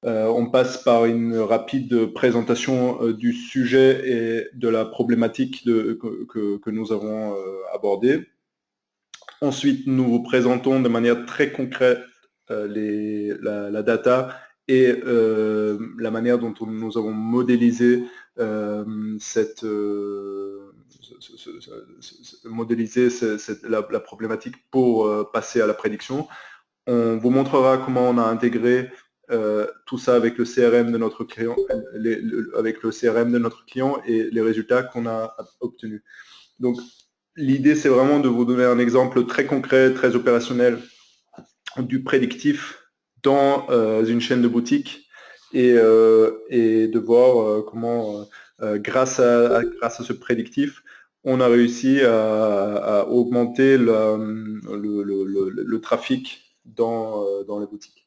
On passe par une rapide présentation du sujet et de la problématique que nous avons abordée. Ensuite, nous vous présentons de manière très concrète la data et la manière dont nous avons modélisé la problématique pour passer à la prédiction. On vous montrera comment on a intégré tout ça avec le CRM de notre client, avec le CRM de notre client et les résultats qu'on a obtenus. Donc, l'idée, c'est vraiment de vous donner un exemple très concret, très opérationnel du prédictif dans une chaîne de boutique et de voir comment, grâce à ce prédictif, on a réussi à augmenter le trafic dans les boutiques.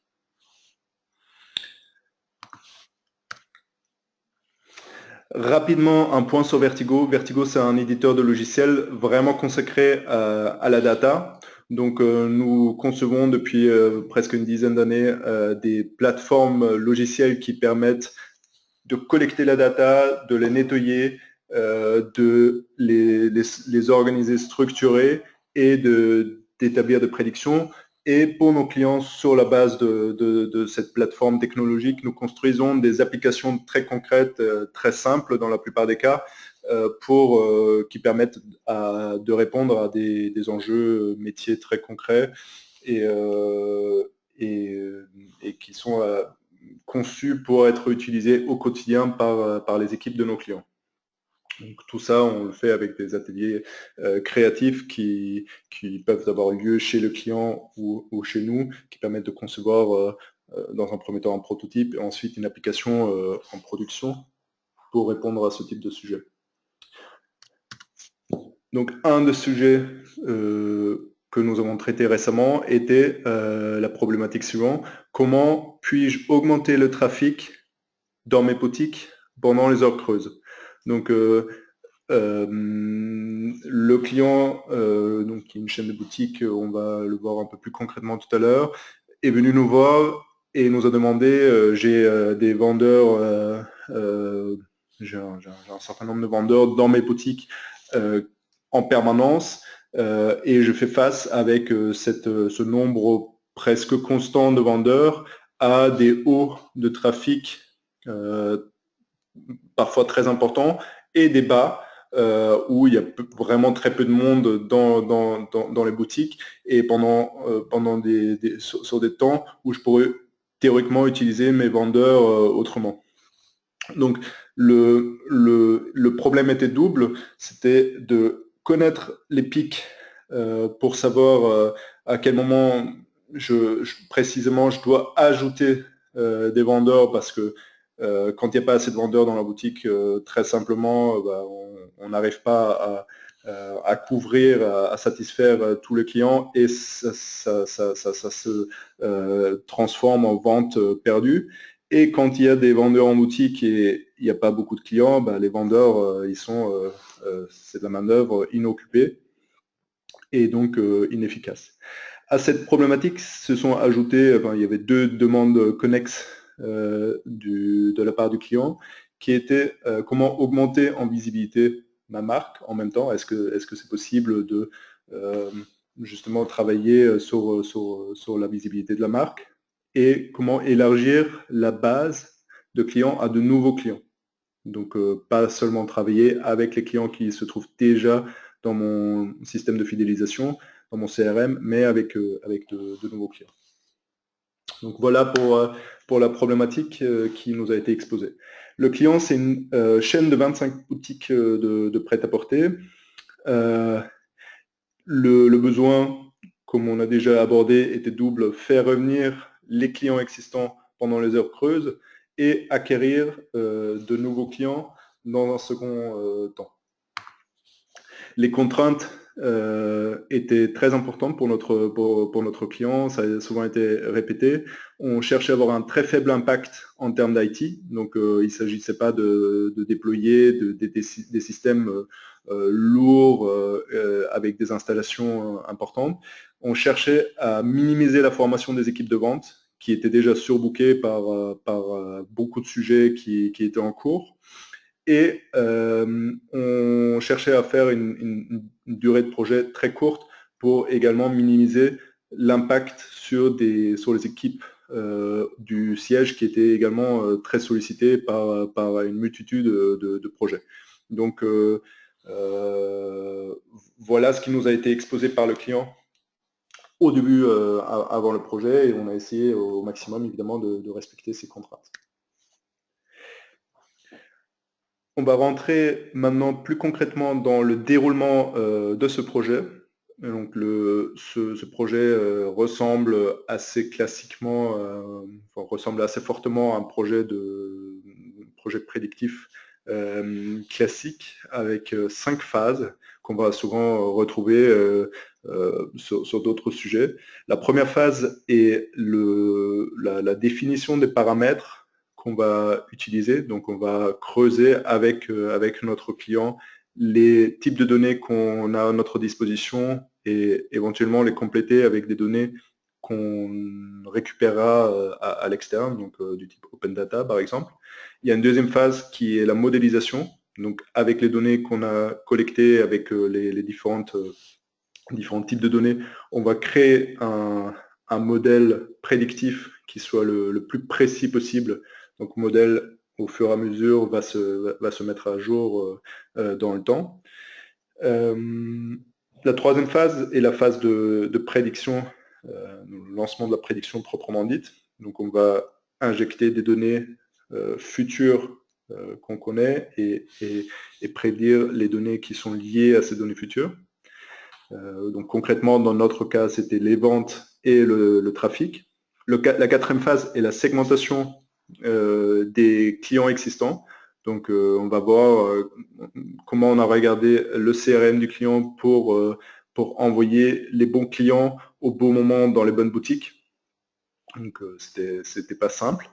Rapidement, un point sur Vertigo. Vertigo, c'est un éditeur de logiciels vraiment consacré à la data. Donc, nous concevons depuis presque une dizaine d'années des plateformes logicielles qui permettent de collecter la data, de les nettoyer, de les organiser, structurer et d'établir des prédictions. Et pour nos clients, sur la base de cette plateforme technologique, nous construisons des applications très concrètes, très simples dans la plupart des cas, qui permettent de répondre à des enjeux métiers très concrets et qui sont conçus pour être utilisés au quotidien par les équipes de nos clients. Donc, tout ça, on le fait avec des ateliers créatifs qui peuvent avoir lieu chez le client ou chez nous, qui permettent de concevoir dans un premier temps un prototype et ensuite une application en production pour répondre à ce type de sujet. Donc, un des sujets que nous avons traité récemment était la problématique suivante: comment puis-je augmenter le trafic dans mes boutiques pendant les heures creuses? Donc, le client, donc, qui est une chaîne de boutique, on va le voir un peu plus concrètement tout à l'heure, est venu nous voir et nous a demandé, j'ai des vendeurs, j'ai un certain nombre de vendeurs dans mes boutiques en permanence et je fais face avec ce nombre presque constant de vendeurs à des hauts de trafic parfois très importants et des bas où il y a vraiment très peu de monde dans les boutiques et sur des temps où je pourrais théoriquement utiliser mes vendeurs autrement. Donc le problème était double, c'était de connaître les pics pour savoir à quel moment précisément je dois ajouter des vendeurs, parce que quand il n'y a pas assez de vendeurs dans la boutique, très simplement, on n'arrive pas à couvrir, à satisfaire tous les clients et ça se transforme en vente perdue. Et quand il y a des vendeurs en boutique et il n'y a pas beaucoup de clients, les vendeurs, c'est de la main-d'œuvre inoccupée et donc inefficace. À cette problématique se sont ajoutées, il y avait deux demandes connexes de la part du client, qui étaient comment augmenter en visibilité ma marque en même temps. Est-ce que c'est possible de justement travailler sur la visibilité de la marque, et comment élargir la base de clients à de nouveaux clients. Donc, pas seulement travailler avec les clients qui se trouvent déjà dans mon système de fidélisation, dans mon CRM, mais avec de nouveaux clients. Donc, voilà pour la problématique qui nous a été exposée. Le client, c'est une chaîne de 25 boutiques de prêt-à-porter. Le besoin, comme on a déjà abordé, était double: faire revenir les clients existants pendant les heures creuses et acquérir de nouveaux clients dans un second temps. Les contraintes étaient très importantes pour notre client, ça a souvent été répété. On cherchait à avoir un très faible impact en termes d'IT, donc il ne s'agissait pas de déployer des systèmes lourds avec des installations importantes. On cherchait à minimiser la formation des équipes de vente, qui était déjà surbooké par beaucoup de sujets qui étaient en cours. Et on cherchait à faire une durée de projet très courte pour également minimiser l'impact sur les équipes du siège qui étaient également très sollicitées par une multitude de projets. Donc voilà ce qui nous a été exposé par le client au début, avant le projet, et on a essayé au maximum évidemment de respecter ces contraintes. On va rentrer maintenant plus concrètement dans le déroulement de ce projet. Donc ce projet ressemble assez classiquement, ressemble assez fortement à un projet prédictif classique avec 5 phases qu'on va souvent retrouver sur d'autres sujets. La première phase est la définition des paramètres qu'on va utiliser. Donc on va creuser avec notre client les types de données qu'on a à notre disposition et éventuellement les compléter avec des données qu'on récupérera à l'externe, donc du type Open Data par exemple. Il y a une deuxième phase qui est la modélisation, donc avec les données qu'on a collectées, avec les différents types de données, on va créer un modèle prédictif qui soit le plus précis possible. Donc le modèle, au fur et à mesure, va se mettre à jour dans le temps. La troisième phase est la phase de prédiction, le lancement de la prédiction proprement dite. Donc on va injecter des données futures qu'on connaît et prédire les données qui sont liées à ces données futures. Donc concrètement, dans notre cas, c'était les ventes et le trafic. La quatrième phase est la segmentation des clients existants. Donc on va voir comment on a regardé le CRM du client pour envoyer les bons clients au bon moment dans les bonnes boutiques. Donc c'était pas simple.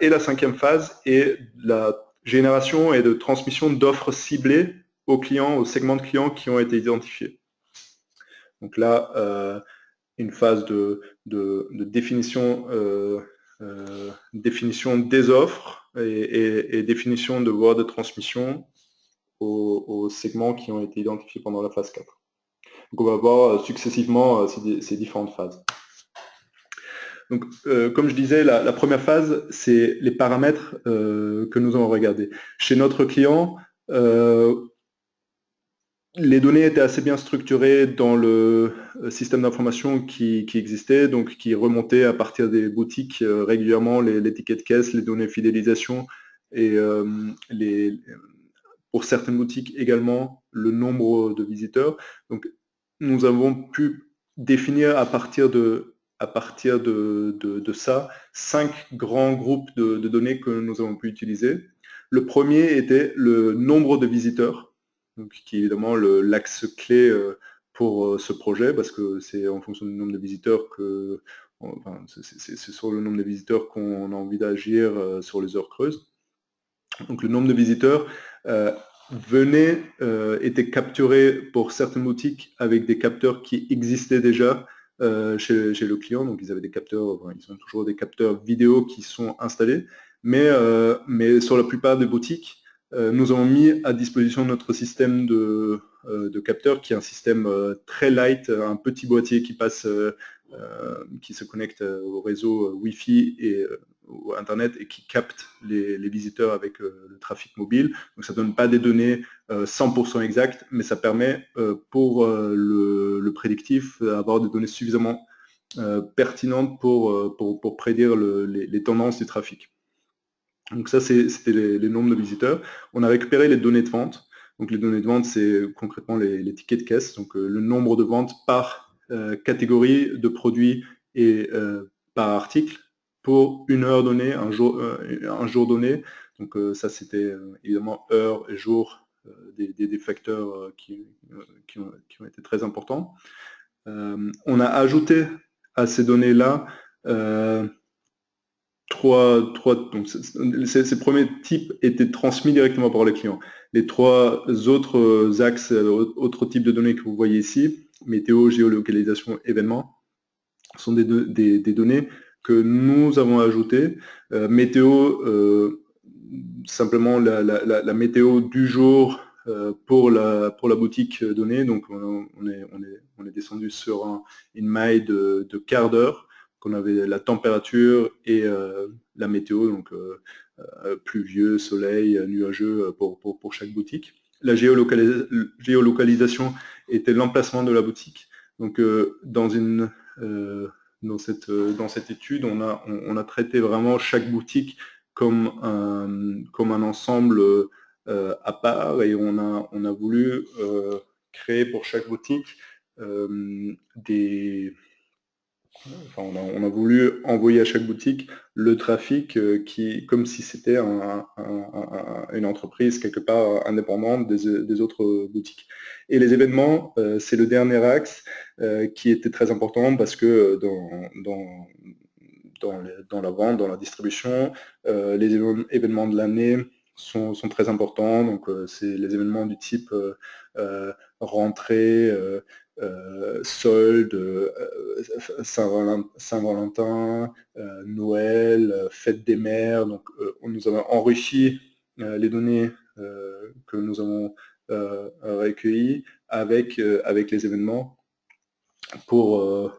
Et la cinquième phase est la génération et de transmission d'offres ciblées aux clients, aux segments de clients qui ont été identifiés. Donc là, une phase de définition, définition des offres et définition de voies de transmission aux segments qui ont été identifiés pendant la phase 4. Donc on va voir successivement ces différentes phases. Donc, comme je disais, la première phase, c'est les paramètres que nous avons regardés. Chez notre client, les données étaient assez bien structurées dans le système d'information qui existait, donc qui remontait à partir des boutiques régulièrement les tickets de caisse, les données fidélisation et pour certaines boutiques également le nombre de visiteurs. Donc nous avons pu définir à partir de ça 5 grands groupes de données que nous avons pu utiliser. Le premier était le nombre de visiteurs, donc, qui est évidemment l'axe clé pour ce projet, parce que c'est en fonction du nombre de visiteurs c'est sur le nombre de visiteurs qu'on a envie d'agir sur les heures creuses. Donc le nombre de visiteurs était capturé pour certaines boutiques avec des capteurs qui existaient déjà chez le client. Donc ils avaient des capteurs, ils ont toujours des capteurs vidéo qui sont installés, mais sur la plupart des boutiques, nous avons mis à disposition notre système de capteurs, qui est un système très light, un petit boîtier qui passe, qui se connecte au réseau Wi-Fi et au Internet et qui capte les visiteurs avec le trafic mobile. Donc ça ne donne pas des données 100% exactes, mais ça permet pour le prédictif d'avoir des données suffisamment pertinentes pour prédire les tendances du trafic. Donc ça, c'était les nombres de visiteurs. On a récupéré les données de vente. Donc les données de vente, c'est concrètement les tickets de caisse, donc le nombre de ventes par catégorie de produits et par article pour une heure donnée, un jour donné. Donc ça, c'était évidemment heure et jour, des facteurs qui ont été très importants. On a ajouté à ces données-là donc ces premiers types étaient transmis directement par les clients. Les 3 autres axes, autres types de données que vous voyez ici, météo, géolocalisation, événements, sont des données que nous avons ajouté. Météo, simplement la météo du jour pour la boutique donnée. Donc on est descendu sur une maille de quart d'heure, qu'on avait la température et la météo, donc pluvieux, soleil, nuageux pour chaque boutique. La géolocalisation était l'emplacement de la boutique. Donc dans cette étude, on a traité vraiment chaque boutique comme un ensemble à part, et on a voulu créer pour chaque boutique on a voulu envoyer à chaque boutique le trafic comme si c'était une entreprise quelque part indépendante des autres boutiques. Et les événements, c'est le dernier axe qui était très important, parce que dans la vente, dans la distribution, les événements de l'année sont très importants. Donc c'est les événements du type rentrée, solde, Saint-Valentin, Noël, fête des mères. Donc on nous a enrichi les données que nous avons recueillies avec les événements pour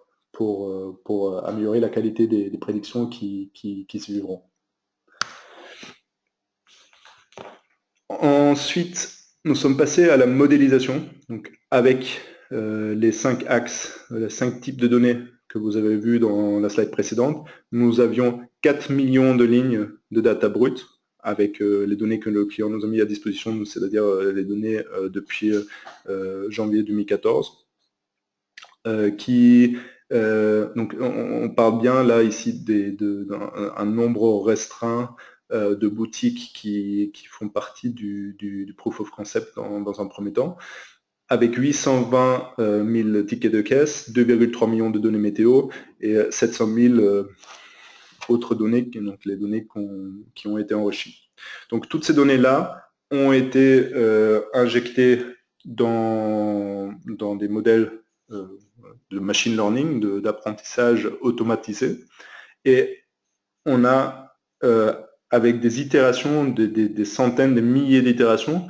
améliorer la qualité des prédictions qui suivront. Ensuite, nous sommes passés à la modélisation, donc avec les 5 axes, les 5 types de données que vous avez vus dans la slide précédente. Nous avions 4 millions de lignes de data brute avec les données que le client nous a mis à disposition, c'est-à-dire les données depuis janvier 2014. Donc on parle bien là ici d'un nombre restreint de boutiques qui font partie du proof of concept dans un premier temps, avec 820 000 tickets de caisse, 2,3 millions de données météo et 700 000 autres données, donc les données qui ont été enrichies. Donc toutes ces données-là ont été injectées dans des modèles de machine learning, d'apprentissage automatisé, et on a avec des itérations, des centaines, des milliers d'itérations,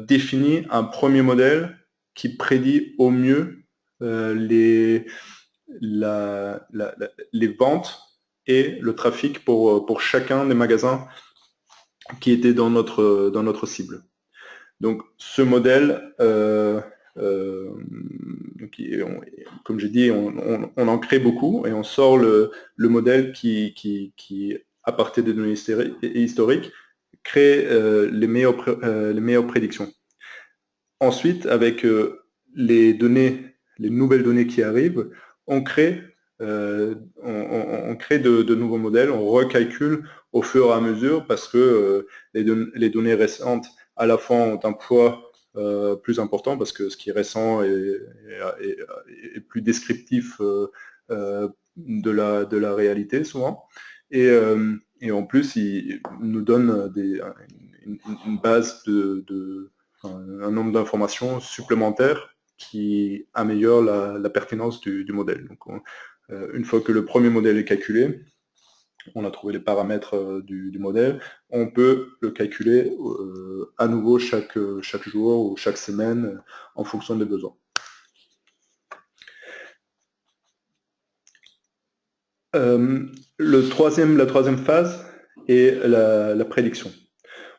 défini un premier modèle qui prédit au mieux les ventes et le trafic pour chacun des magasins qui étaient dans notre cible. Donc ce modèle, comme j'ai dit, on en crée beaucoup et on sort le modèle qui, à partir des données historiques, crée les meilleures prédictions. Ensuite, avec les nouvelles données qui arrivent, on crée de nouveaux modèles, on recalcule au fur et à mesure, parce que les données récentes à la fois ont un poids plus important, parce que ce qui est récent est plus descriptif de la réalité souvent, et en plus il nous donne une base un nombre d'informations supplémentaires qui améliore la pertinence du modèle. Donc une fois que le premier modèle est calculé, on a trouvé les paramètres du modèle, on peut le calculer à nouveau chaque jour ou chaque semaine en fonction des besoins. La troisième phase est la prédiction.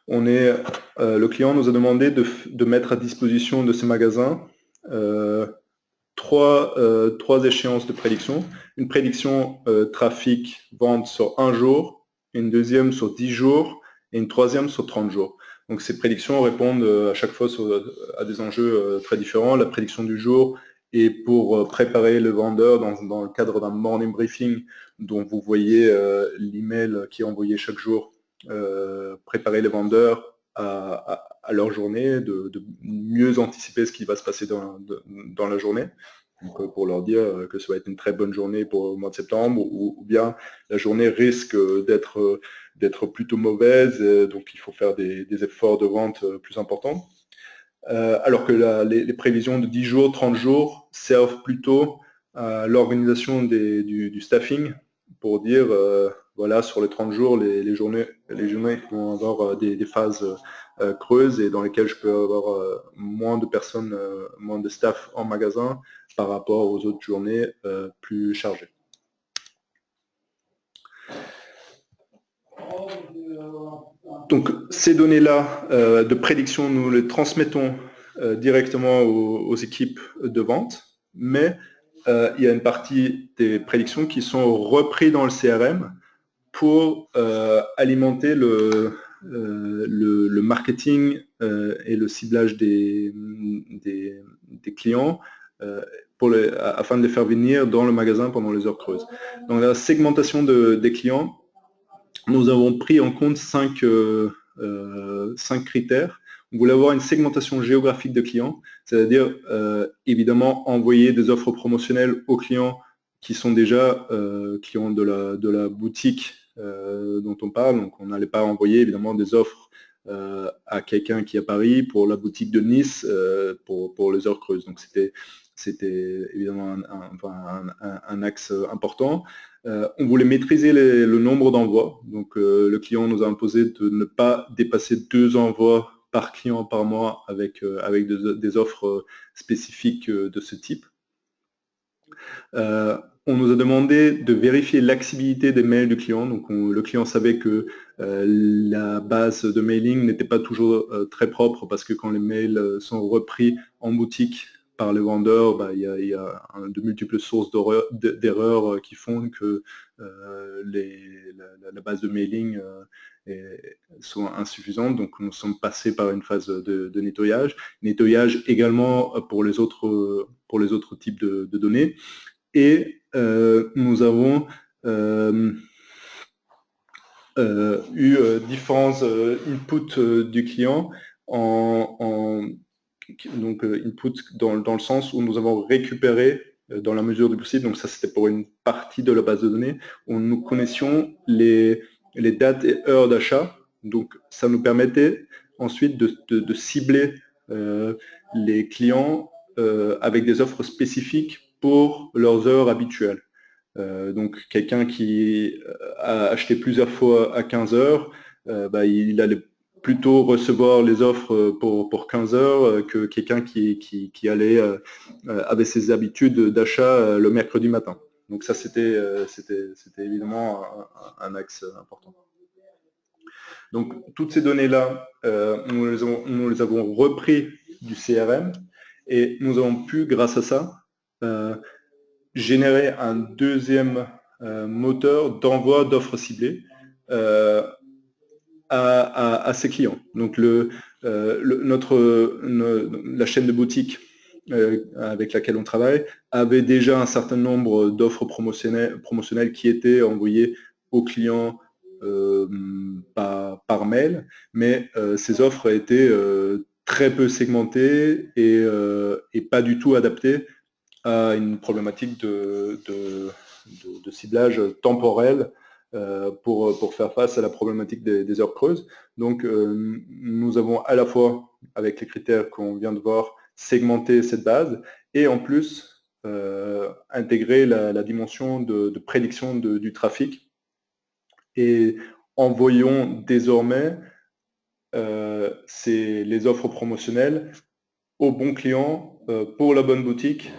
Le client nous a demandé de mettre à disposition de ces magasins trois échéances de prédiction. Une prédiction trafic vente sur 1 jour, une deuxième sur 10 jours et une troisième sur 30 jours. Donc ces prédictions répondent à chaque fois à des enjeux très différents. La prédiction du jour est pour préparer le vendeur dans le cadre d'un morning briefing dont vous voyez l'email qui est envoyé chaque jour, préparer les vendeurs à leur journée, de mieux anticiper ce qui va se passer dans la journée. Donc, pour leur dire que ça va être une très bonne journée pour le mois de septembre, ou bien la journée risque d'être plutôt mauvaise, donc il faut faire des efforts de vente plus importants. Alors que les prévisions de 10 jours, 30 jours servent plutôt à l'organisation du staffing pour dire, voilà, sur les 30 jours, les journées vont avoir des phases creuses et dans lesquelles je peux avoir moins de personnes, moins de staff en magasin par rapport aux autres journées plus chargées. Donc ces données-là de prédiction, nous les transmettons directement aux équipes de vente, mais il y a une partie des prédictions qui sont reprises dans le CRM pour alimenter le marketing et le ciblage des clients afin de les faire venir dans le magasin pendant les heures creuses. Dans la segmentation des clients, nous avons pris en compte 5 critères. On voulait avoir une segmentation géographique de clients, c'est-à-dire évidemment envoyer des offres promotionnelles aux clients qui sont déjà clients de la boutique dont on parle. Donc on n'allait pas envoyer évidemment des offres à quelqu'un qui est à Paris pour la boutique de Nice pour les heures creuses. Donc c'était évidemment un axe important. On voulait maîtriser le nombre d'envois. Donc le client nous a imposé de ne pas dépasser 2 envois par client par mois avec des offres spécifiques de ce type. On nous a demandé de vérifier l'accessibilité des mails du client. Donc le client savait que la base de mailing n'était pas toujours très propre parce que quand les mails sont repris en boutique par les vendeurs, il y a de multiples sources d'erreurs qui font que la base de mailing sont insuffisantes. Donc nous sommes passés par une phase de nettoyage. Nettoyage également pour les autres types de données. Et nous avons eu différents inputs du client donc input dans le sens où nous avons récupéré dans la mesure du possible, donc ça c'était pour une partie de la base de données, où nous connaissions les dates et heures d'achat, donc ça nous permettait ensuite de cibler les clients avec des offres spécifiques pour leurs heures habituelles. Donc quelqu'un qui a acheté plusieurs fois à 15 heures, il allait plutôt recevoir les offres pour 15 heures que quelqu'un qui allait avec ses habitudes d'achat le mercredi matin. Donc ça, c'était évidemment un axe important. Donc toutes ces données-là, nous les avons repris du CRM et nous avons pu, grâce à ça, générer un deuxième moteur d'envoi d'offres ciblées à ses clients. Donc la chaîne de boutique avec laquelle on travaille avait déjà un certain nombre d'offres promotionnelles qui étaient envoyées aux clients par mail, mais ces offres étaient très peu segmentées et pas du tout adaptées à une problématique de ciblage temporel pour faire face à la problématique des heures creuses. Donc nous avons à la fois, avec les critères qu'on vient de voir, segmenté cette base et en plus intégrer la dimension de prédiction du trafic et envoyons désormais les offres promotionnelles au bon client pour la bonne boutique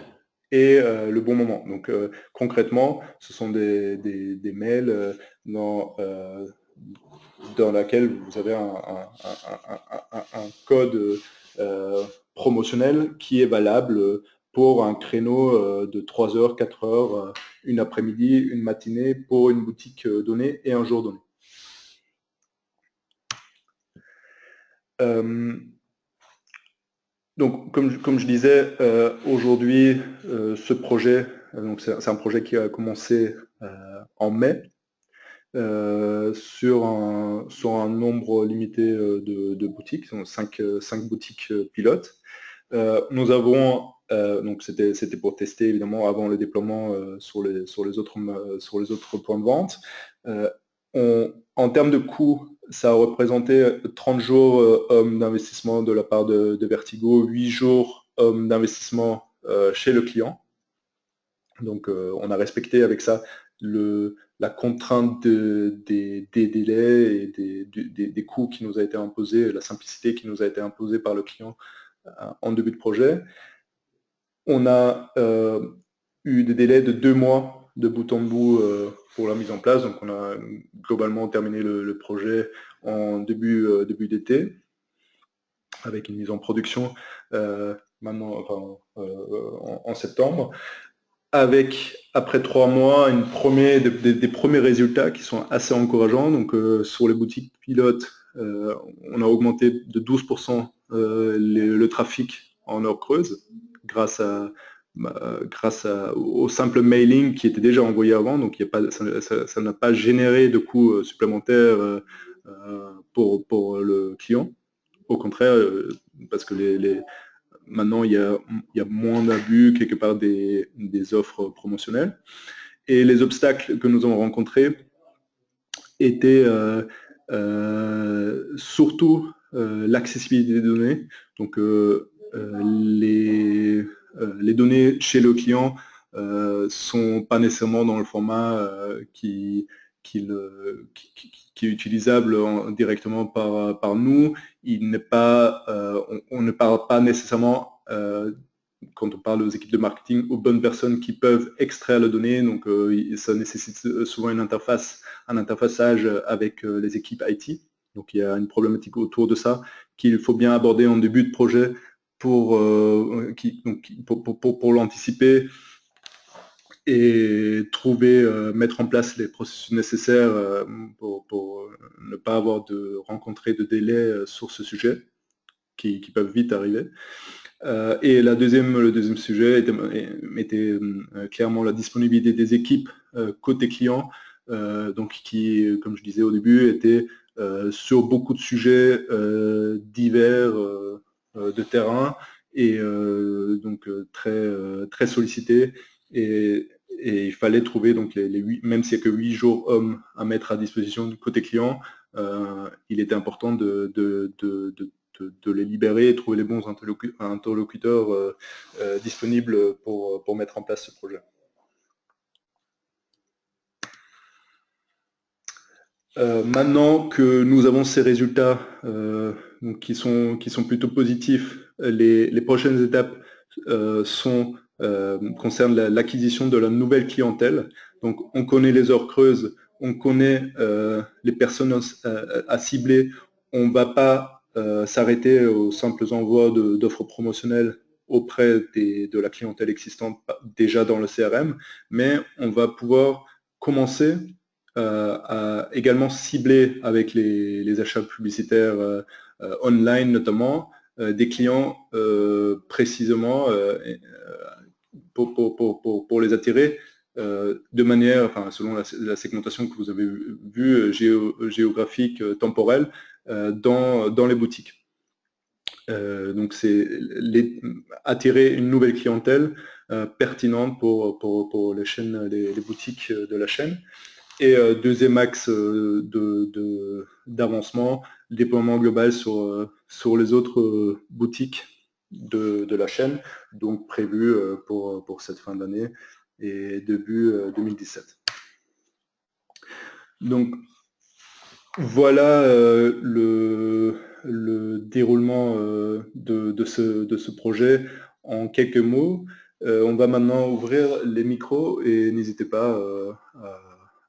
et le bon moment. Donc concrètement, ce sont des mails dans laquelle vous avez un code promotionnel qui est valable pour un créneau de 3 heures, 4 heures, une après-midi, une matinée pour une boutique donnée et un jour donné. Donc, comme je disais, aujourd'hui, ce projet, c'est un projet qui a commencé en mai sur un nombre limité de boutiques, donc 5 boutiques pilotes. Nous avons, donc c'était pour tester évidemment avant le déploiement sur les autres points de vente. En termes de coûts, ça a représenté 30 jours hommes d'investissement de la part de Vertigo, 8 jours hommes d'investissement chez le client. Donc on a respecté avec ça la contrainte des délais et des coûts qui nous a été imposés, la simplicité qui nous a été imposée par le client en début de projet. On a eu des délais de 2 mois de bout en bout pour la mise en place. Donc on a globalement terminé le projet en début d'été, avec une mise en production maintenant, en septembre, avec, après 3 mois, des premiers résultats qui sont assez encourageants. Donc sur les boutiques pilotes, on a augmenté de 12% le trafic en heure creuse, grâce au simple mailing qui était déjà envoyé avant. Donc ça n'a pas généré de coûts supplémentaires pour le client. Au contraire, parce que maintenant, il y a moins d'abus quelque part des offres promotionnelles. Et les obstacles que nous avons rencontrés étaient surtout l'accessibilité des données. Donc, les données chez le client sont pas nécessairement dans le format qui est utilisable directement par nous. On ne parle pas nécessairement, quand on parle aux équipes de marketing, aux bonnes personnes qui peuvent extraire les données. Donc ça nécessite souvent un interfaçage avec les équipes IT. Donc il y a une problématique autour de ça qu'il faut bien aborder en début de projet pour l'anticiper et mettre en place les processus nécessaires pour ne pas rencontrer de délais sur ce sujet qui peuvent vite arriver. Et le deuxième sujet était clairement la disponibilité des équipes côté client, donc qui, comme je disais au début, était sur beaucoup de sujets divers de terrain et donc très sollicités. Et il fallait trouver, donc même s'il n'y a que 8 jours hommes à mettre à disposition du côté client, il était important de les libérer et trouver les bons interlocuteurs disponibles pour mettre en place ce projet. Maintenant que nous avons ces résultats qui sont plutôt positifs, les prochaines étapes concernent l'acquisition de la nouvelle clientèle. Donc on connaît les heures creuses, on connaît les personnes à cibler. On ne va pas s'arrêter aux simples envois d'offres promotionnelles auprès de la clientèle existante déjà dans le CRM, mais on va pouvoir commencer à également cibler avec les achats publicitaires online notamment des clients précisément pour les attirer de manière, selon la segmentation que vous avez vue, géographique, temporelle, dans les boutiques. Donc c'est attirer une nouvelle clientèle pertinente pour les boutiques de la chaîne. Et deuxième axe d'avancement, le déploiement global sur les autres boutiques de la chaîne, donc prévu pour cette fin d'année et début 2017. Donc voilà le déroulement de ce projet en quelques mots. On va maintenant ouvrir les micros et n'hésitez pas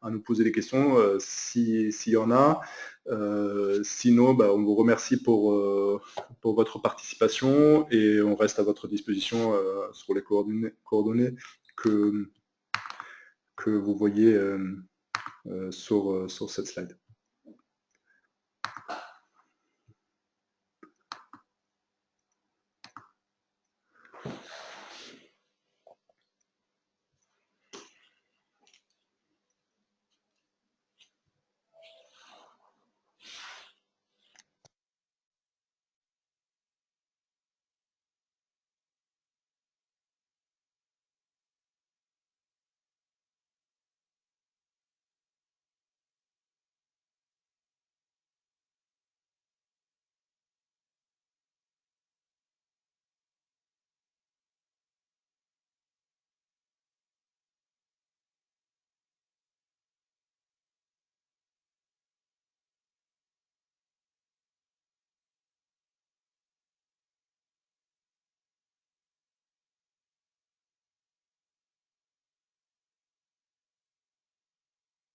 à nous poser des questions s'il y en a. Sinon, on vous remercie pour votre participation et on reste à votre disposition sur les coordonnées que vous voyez sur cette slide.